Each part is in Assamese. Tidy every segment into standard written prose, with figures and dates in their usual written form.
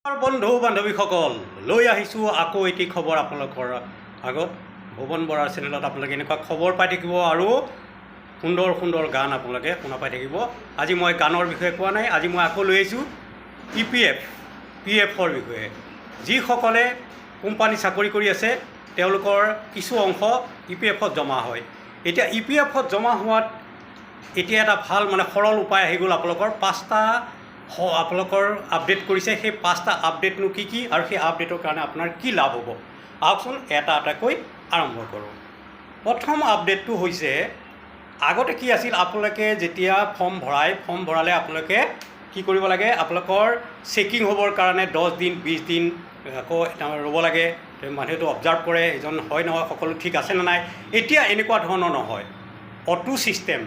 বন্ধু বান্ধৱীসকল লৈ আহিছোঁ আকৌ এটি খবৰ আপোনালোকৰ আগত। ভুৱন বৰাৰ চেনেলত আপোনালোকে এনেকুৱা খবৰ পাই থাকিব আৰু সুন্দৰ সুন্দৰ গান আপোনালোকে শুনা পাই থাকিব। আজি মই গানৰ বিষয়ে কোৱা নাই, আজি মই আকৌ লৈ আহিছোঁ PF-ৰ বিষয়ে। যিসকলে কোম্পানী চাকৰি কৰি আছে তেওঁলোকৰ কিছু অংশ EPF-ত জমা হয়। এতিয়া EPF-ত জমা হোৱাত এতিয়া এটা ভাল সৰল উপায় আহি গ'ল। আপোনালোকৰ 5টা আপোনালোকৰ আপডেট কৰিছে। সেই 5টা আপডেটনো কি কি আৰু সেই আপডেটৰ কাৰণে আপোনাৰ কি লাভ হ'ব, আহকচোন এটা এটাকৈ আৰম্ভ কৰোঁ। প্ৰথম আপডেটটো হৈছে, আগতে কি আছিল, আপোনালোকে যেতিয়া ফৰ্ম ভৰালে আপোনালোকে কি কৰিব লাগে, আপোনালোকৰ চেকিং হ'বৰ কাৰণে 10 দিন 20 দিন আকৌ ৰ'ব লাগে। মানুহেতো অবজাৰ্ভ কৰে এজন হয় নহয়, সকলো ঠিক আছে নে নাই। এতিয়া এনেকুৱা ধৰণৰ নহয়, অটো ছিষ্টেম।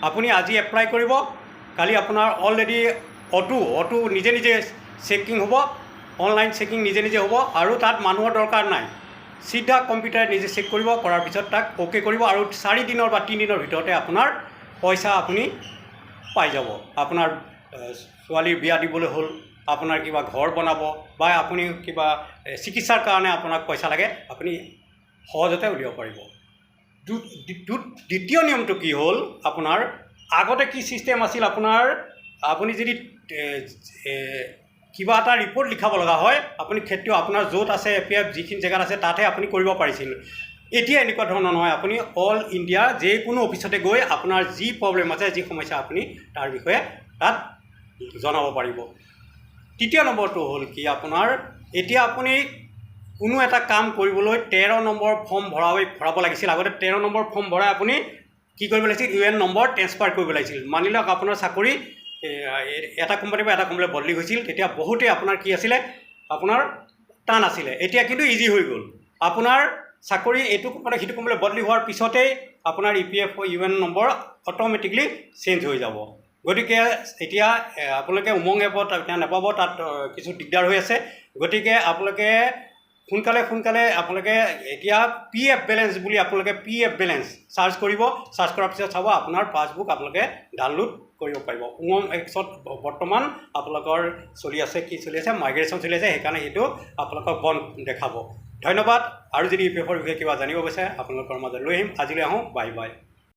আপুনি আজি এপ্লাই কৰিব, কালি আপোনাৰ অলৰেডি অটো নিজে নিজে চেকিং হ'ব, অনলাইন চেকিং নিজে নিজে হ'ব আৰু তাত মানুহৰ দৰকাৰ নাই। চিধা কম্পিউটাৰে নিজে চেক কৰিব, কৰাৰ পিছত তাক অ'কে কৰিব আৰু 4 দিনৰ বা 3 দিনৰ ভিতৰতে আপোনাৰ পইচা আপুনি পাই যাব। আপোনাৰ ছোৱালীৰ বিয়া দিবলৈ হ'ল, আপোনাৰ কিবা ঘৰ বনাব বা আপুনি কিবা চিকিৎসাৰ কাৰণে আপোনাক পইচা লাগে, আপুনি সহজতে উলিয়াব পাৰিব। দ্বিতীয় নিয়মটো কি হ'ল, আপোনাৰ আগতে কি ছিষ্টেম আছিল, আপুনি যদি কিবা এটা ৰিপৰ্ট লিখাব লগা হয়, আপুনি খেতিও আপোনাৰ য'ত আছে EPF যিখিনি জেগাত আছে তাতহে আপুনি কৰিব পাৰিছিল। এতিয়া এনেকুৱা ধৰণৰ নহয়, আপুনি অল ইণ্ডিয়া যিকোনো অফিচতে গৈ আপোনাৰ যি প্ৰব্লেম আছে, যি সমস্যা আপুনি তাৰ বিষয়ে তাত জনাব পাৰিব। তৃতীয় নম্বৰটো হ'ল কি, আপোনাৰ এতিয়া আপুনি কোনো এটা কাম কৰিবলৈ 13 নম্বৰ ফৰ্ম ভৰাব লাগিছিল। আগতে 13 নম্বৰ ফৰ্ম ভৰাই আপুনি কি কৰিব লাগিছিল, UN নম্বৰ ট্ৰেন্সফাৰ কৰিব লাগিছিল। মানি লওক আপোনাৰ চাকৰি এটা কোম্পানীৰ পৰা এটা কোম্পানীলৈ বদলি হৈছিল, তেতিয়া বহুতেই আপোনাৰ কি আছিলে, আপোনাৰ টান আছিলে। এতিয়া কিন্তু ইজি হৈ গ'ল। আপোনাৰ চাকৰি এইটো কোম্পানী সিটো কোম্পানীলৈ বদলি হোৱাৰ পিছতেই আপোনাৰ EPF UN number automatically change হৈ যাব। গতিকে এতিয়া আপোনালোকে উমং এপত এতিয়া নাপাব, তাত কিছু দিগদাৰ হৈ আছে। গতিকে আপোনালোকে সোনকালে আপোনালোকে এতিয়া PF বেলেঞ্চ বুলি আপোনালোকে PF বেলেঞ্চ চাৰ্চ কৰিব। চাৰ্চ কৰাৰ পিছত চাব আপোনাৰ পাছবুক আপোনালোকে ডাউনলোড কৰিব পাৰিব। উমং এপছত বৰ্তমান আপোনালোকৰ চলি আছে মাইগ্ৰেশ্যন চলি আছে, সেইকাৰণে সেইটো আপোনালোকক বন্ধ দেখাব। ধন্যবাদ। আৰু যদি EPF-ৰ বিষয়ে কিবা জানিব বিচাৰে আপোনালোকৰ মাজত লৈ আহিম। আজিলৈ আহোঁ, বাই বাই।